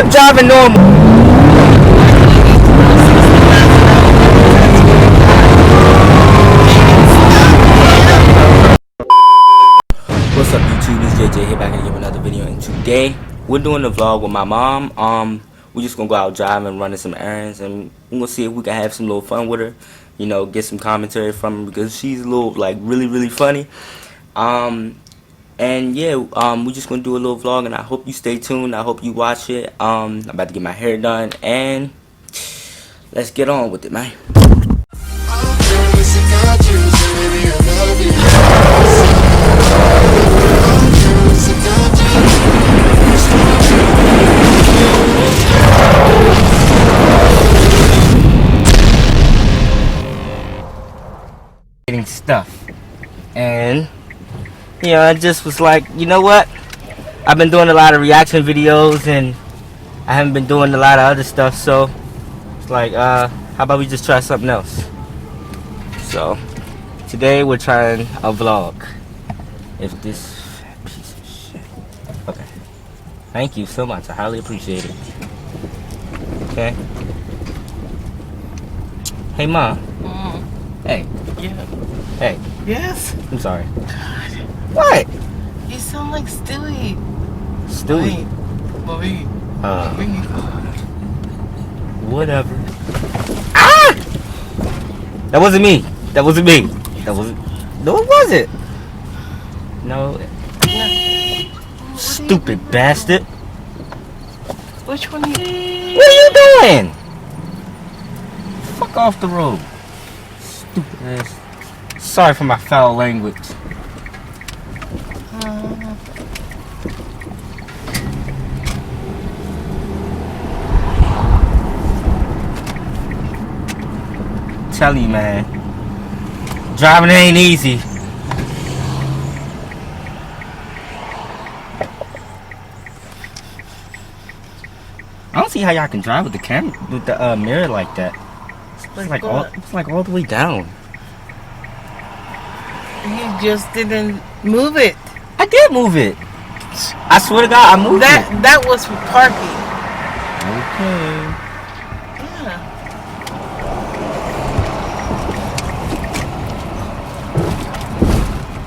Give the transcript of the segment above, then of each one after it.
I'm driving normal. What's up YouTube, it's JJ here back again with another video, and today we're doing a vlog with my mom. We're just gonna go out driving, running some errands, and we're gonna see if we can have some little fun with her, you know, get some commentary from her because she's a little like really funny. And yeah, we're just gonna do a little vlog, and I hope you stay tuned. I hope you watch it. I'm about to get my hair done, and let's get on with it, man. Getting stuff, and yeah, I just was like, you know what? I've been doing a lot of reaction videos, and I haven't been doing a lot of other stuff, so it's like, how about we just try something else? So today we're trying a vlog. If this piece of shit. Okay. Thank you so much. I highly appreciate it. Okay. Hey, Mom. Hey. Yeah. Hey. Yes. I'm sorry. God. What? You sound like Stewie. Stewie. Bobby. Whatever. Ah! That wasn't me. That wasn't me. That wasn't. No, it wasn't. No. Stupid bastard. Which one? What are you doing? Fuck off the road. Stupid ass. Sorry for my foul language. Tell you, man, driving ain't easy. I don't see how y'all can drive with the camera, with the mirror like that. It's like all the way down. You just didn't move it. I did move it. I swear to God, I moved that. it. That was for parking. Okay. Yeah.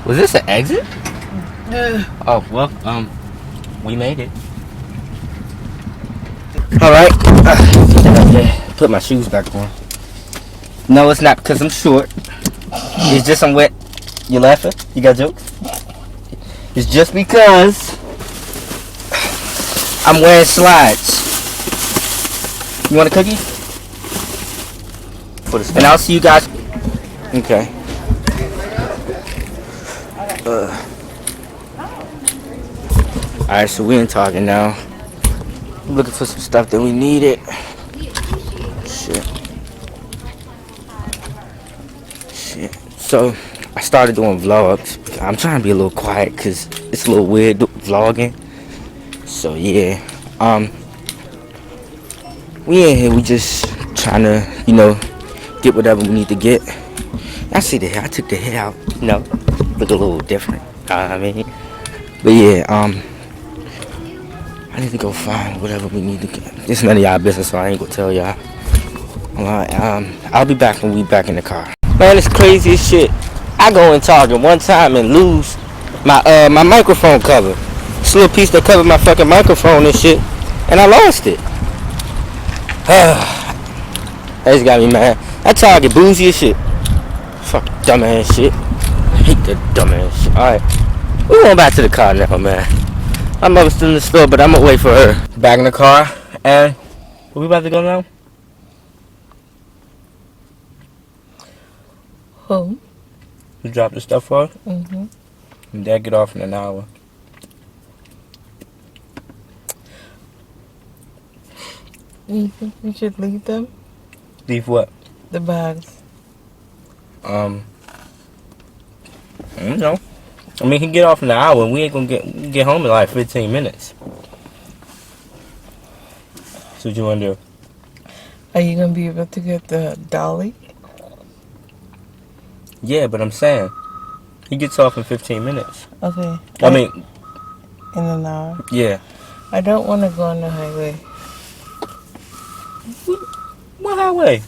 Was this an exit? Oh, well, we made it. Alright. Put my shoes back on. No, it's not because I'm short. It's just I'm wet. You laughing? You got jokes? It's just because I'm wearing slides. You want a cookie? And I'll see you guys. Okay. Alright, so we ain't talking now. I'm looking for some stuff that we needed. Shit. So I started doing vlogs. I'm trying to be a little quiet because it's a little weird vlogging. So yeah, we in here. We just trying to, you know, get whatever we need to get. I see the hair. I took the hair out. You know, look a little different. I mean, but yeah, I need to go find whatever we need to get. It's none of y'all business, so I ain't gonna tell y'all. Alright, I'll be back when we back in the car. Man, it's crazy as shit. I go in Target one time and lose my my microphone cover. This little piece that covered my fucking microphone and shit, and I lost it. That just got me mad. That Target boozy as shit. Fuck dumbass shit. I hate that dumbass shit. Alright, we going back to the car now, man. My mother's still in the store, but I'm gonna wait for her. Back in the car, and where we about to go now? Home. You drop the stuff for her? Mm-hmm. And Dad get off in an hour. You think we should leave them? Leave what? The bags. I don't know. I mean, he can get off in an hour, and we ain't gonna get home in like 15 minutes. So what you wanna do? Are you gonna be able to get the dolly? Yeah, but I'm saying he gets off in 15 minutes. Okay. I mean, in an hour. Yeah. I don't want to go on the highway. What highway?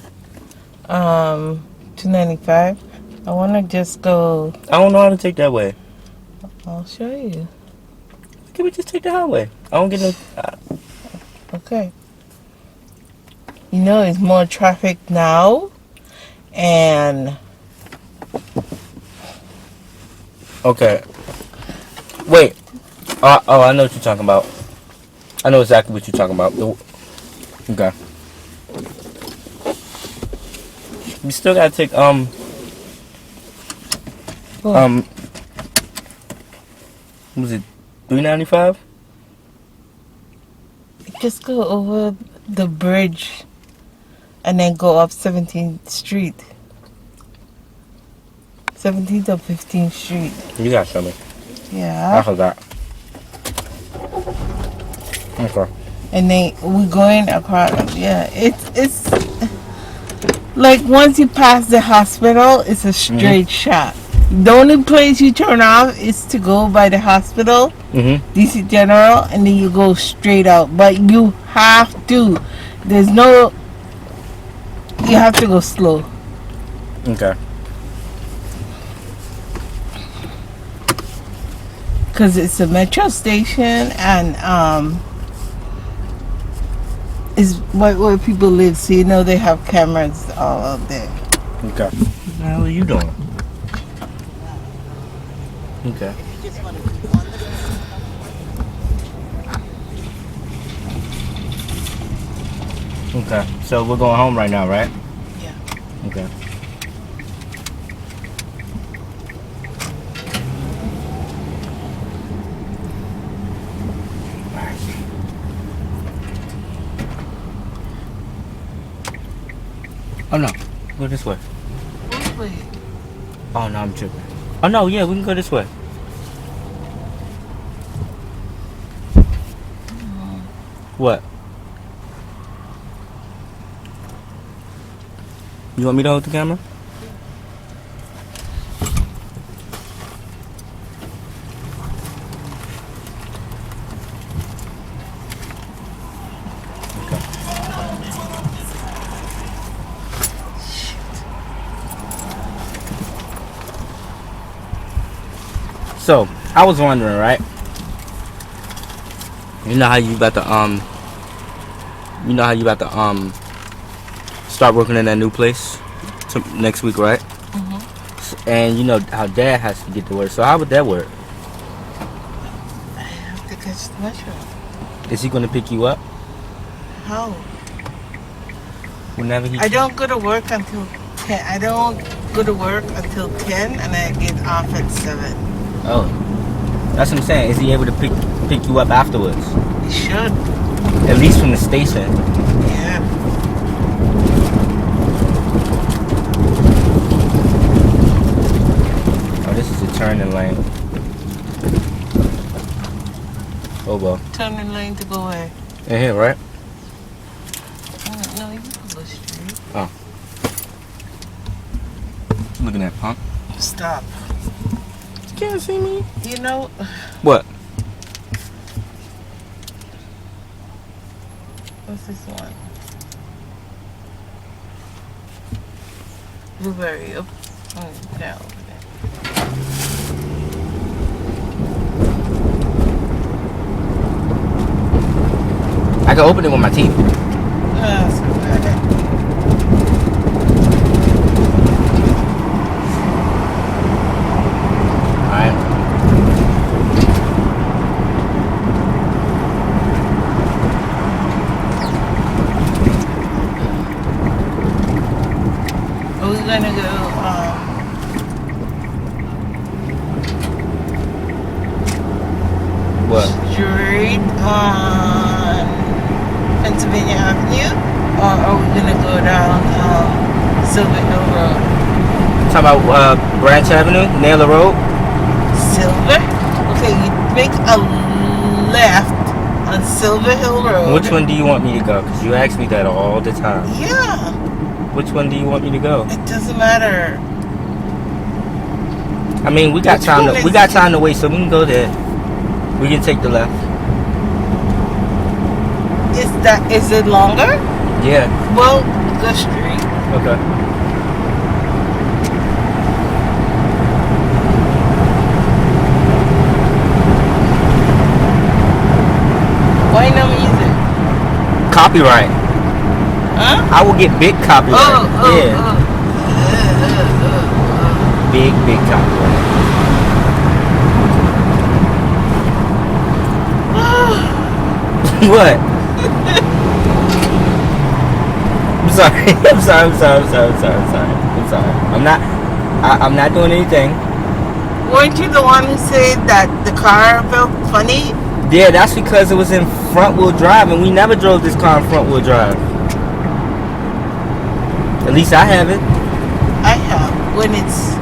295. I want to just go. I don't know how to take that way. I'll show you. Can we just take the highway? I don't get no. Okay. You know, it's more traffic now, and Okay. Wait. Oh, I know what you're talking about. I know exactly what you're talking about. Okay. We still gotta take what? was it 395? Just go over the bridge, and then go up 17th Street. 17th or 15th Street. You gotta show me. I Yeah. forgot. Okay. And then we're going across. Yeah, it's like once you pass the hospital, it's a straight shot. The only place you turn off is to go by the hospital, DC General, and then you go straight out. But you have to. There's no. You have to go slow. Okay. Because it's a metro station, and it's right where people live, so you know they have cameras all out there. Okay. What the hell are you doing? Okay. Okay. So we're going home right now, right? Yeah. Okay. Oh no. Go this way. Wait. Oh no, I'm tripping. Oh no, yeah, we can go this way. What? You want me to hold the camera? Okay. So, I was wondering, right? You know how you about to start working in that new place next week, right? And you know how Dad has to get to work. So how would that work? I have to catch the metro. Is he gonna pick you up How? whenever he? I don't go to work until 10. I don't go to work until 10, and I get off at 7. Oh, that's what I'm saying. Is he able to pick you up afterwards? You should. At least from the station. Yeah. Oh, this is a turning lane. Oh well. Turning lane to go where? In here, right? No, you can go straight. Oh. Looking at punk. Stop. You can't see me. You know, What? what's this one? Blueberry. Oh, yeah, over there. I can open it with my teeth. That's okay. Alright. Are we gonna go, What? straight on Pennsylvania Avenue? Or are we gonna go down, Silver Hill Road? Talking about Branch Avenue, Naylor Road. Silver? Okay, you make a left on Silver Hill Road. Which one do you want me to go? Because you ask me that all the time. Yeah, Which one do you want me to go? it doesn't matter. I mean, we got Which time. one We is- got time to wait, so we can go there. We can take the left. Is it longer? Yeah. Well, go straight. Okay. Why no music? Copyright. Huh? I will get big copyright. Yeah. Big copyright. What? I'm sorry. I'm sorry. I'm not doing anything. Weren't you the one who said that the car felt funny? Yeah, that's because it was in front wheel drive, and we never drove this car in front wheel drive. At least I haven't. I have. When it's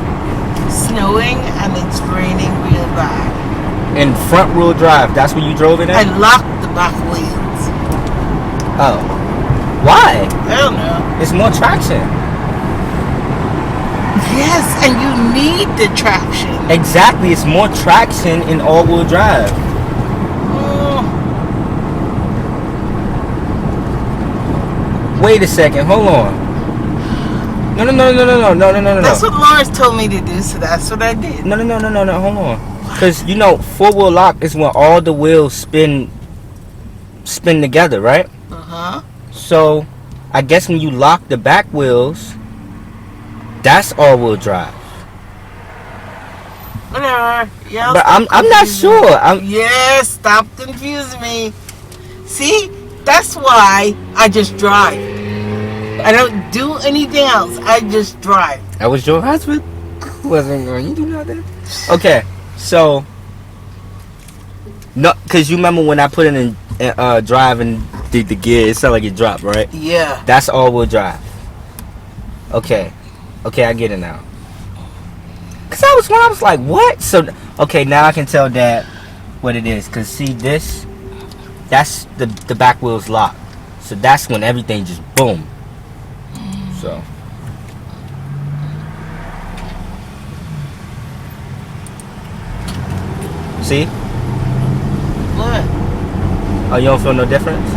snowing and it's raining real bad. In front wheel drive, that's where you drove it in? I locked the back wheels. Oh. Why? I don't know. It's more traction. Yes, and you need the traction. Exactly, it's more traction in all-wheel drive. Wait a second, hold on. No. That's what Lawrence told me to do, so that's what I did. No, hold on. Because, you know, four-wheel lock is when all the wheels spin together, right? Uh-huh. So, I guess when you lock the back wheels, that's all-wheel drive. Whatever. Yeah, but I'm not sure. Yes, stop confusing me. See, that's why I just drive. I don't do anything else. I just drive. I was your husband. Wasn't going. You do nothing. Okay, so no, because you remember when I put it in drive and did the gear, it sounded like it dropped, right? Yeah. That's all-wheel drive. Okay, I get it now. Cause I was like, what? So okay, now I can tell Dad what it is. Cause see this, that's the back wheels lock. So that's when everything just boom. So. See? What? Oh, you don't feel no difference?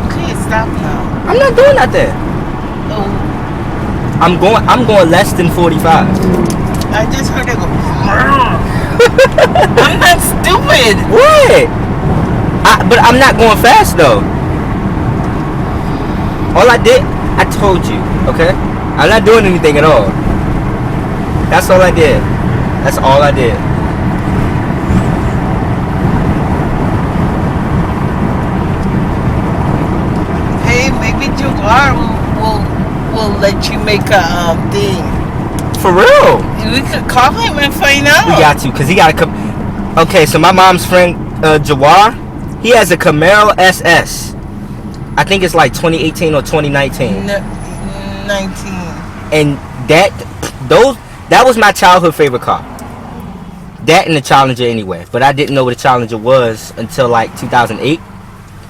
Okay, stop now. I'm not doing nothing. Oh. I'm going less than 45. I just heard it go. I'm not stupid. What? But I'm not going fast though. All I did, I told you, okay? I'm not doing anything at all. That's all I did. That's all I did. Hey, maybe Jaguar will let you make a thing. For real? We could call him and find out. We got to, cause he got to come. Okay, so my mom's friend Jawar, he has a Camaro SS. I think it's like 2018 or 2019. 19. And that was my childhood favorite car. That and the Challenger anyway. But I didn't know what a Challenger was until like 2008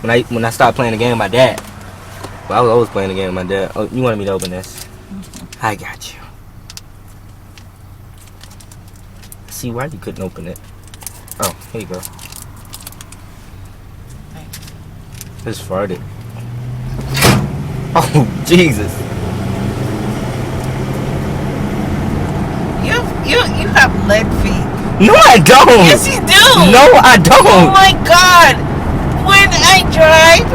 when I started playing the game with my dad. Well, I was always playing the game with my dad. Oh, you wanted me to open this? I got you. See why you couldn't open it? Oh, here you go. Just farted. Oh, Jesus. You have lead feet. No, I don't. Yes, you do. No, I don't. Oh my God! When I drive,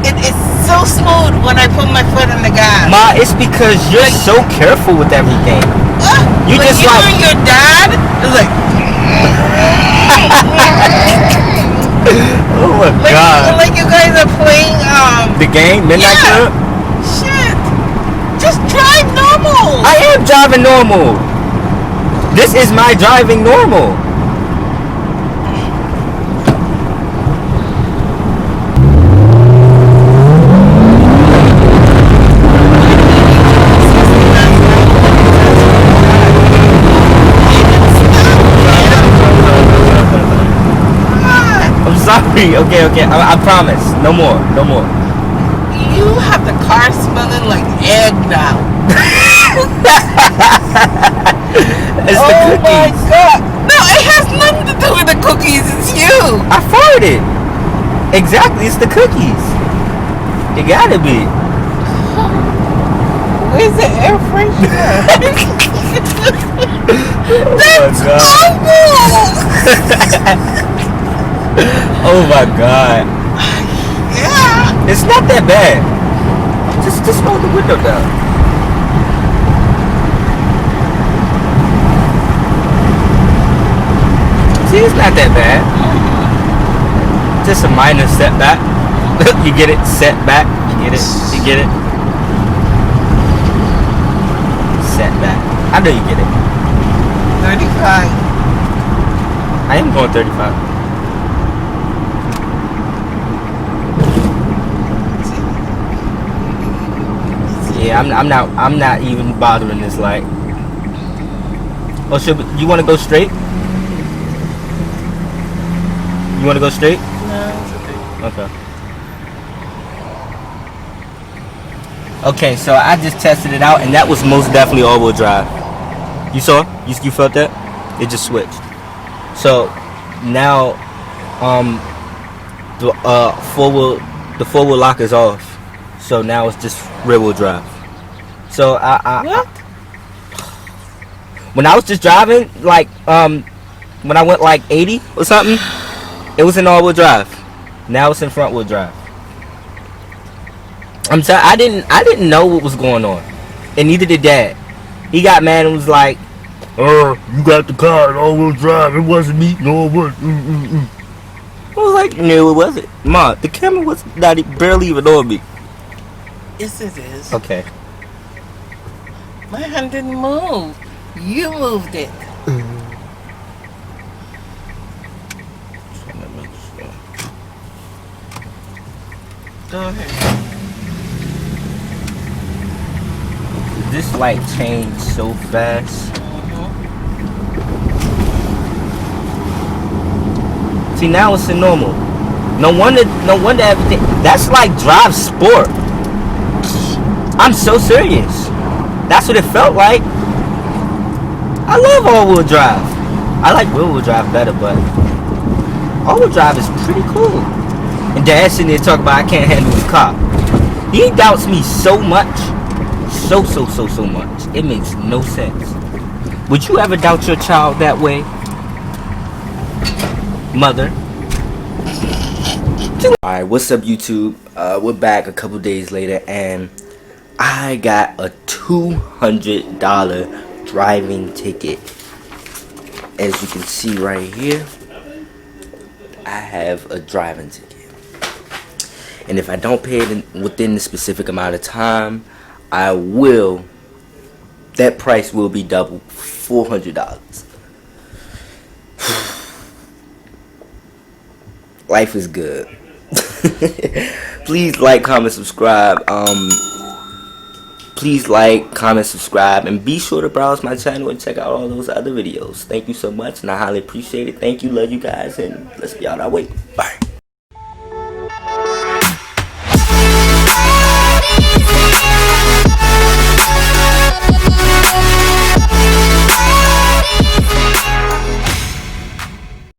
it is so smooth when I put my foot on the gas. Ma, it's because you're so careful with everything. You but just you like and your dad is like. Oh my God! Like you guys are playing the game, Midnight Club. Shit! Just drive normal. I am driving normal. This is my driving normal. I'm sorry. Okay. I promise. No more. You have the car smelling like egg now. It's the cookies. Oh my God! No, it has nothing you? I farted. Exactly, it's the cookies. It gotta be. Where's the air freshener? That's Oh my god. Yeah. It's not that bad. Just roll the window down. See, it's not that bad. Just a minor setback. You get it? Setback. You get it? You get it? Setback. I know you get it. 35. I am going 35. Yeah, I'm not even bothering this light. Oh, you want to go straight? You want to go straight? No. Okay. Okay, so I just tested it out, and that was most definitely all-wheel drive. You saw? You felt that? It just switched. So now, the four-wheel lock is off. So now it's just rear-wheel drive. So What? when I was just driving, like when I went like 80 or something, it was in all-wheel drive. Now it's in front-wheel drive. I'm sorry, I didn't know what was going on, and neither did Dad. He got mad and was like, you got the car in all-wheel drive. It wasn't me. No, it wasn't. I was like, no, it wasn't. Ma, the camera was barely even on me. Yes, it is. Okay. My hand didn't move. You moved it. Go ahead. This light changed so fast. See, now it's in normal. No wonder everything. That's like drive sport. I'm so serious. That's what it felt like. I love all-wheel drive. I like rear-wheel drive better, but all-wheel drive is pretty cool. And Dad's sitting there talking about I can't handle the car. He doubts me so much. So much. It makes no sense. Would you ever doubt your child that way? Mother? Alright, what's up YouTube? We're back a couple days later and I got a $200 driving ticket. As you can see right here, I have a driving ticket. And if I don't pay it within the specific amount of time, that price will be double, $400. Life is good. Please like, comment, subscribe. Please like, comment, subscribe, and be sure to browse my channel and check out all those other videos. Thank you so much, and I highly appreciate it. Thank you, love you guys, and let's be on our way. Bye.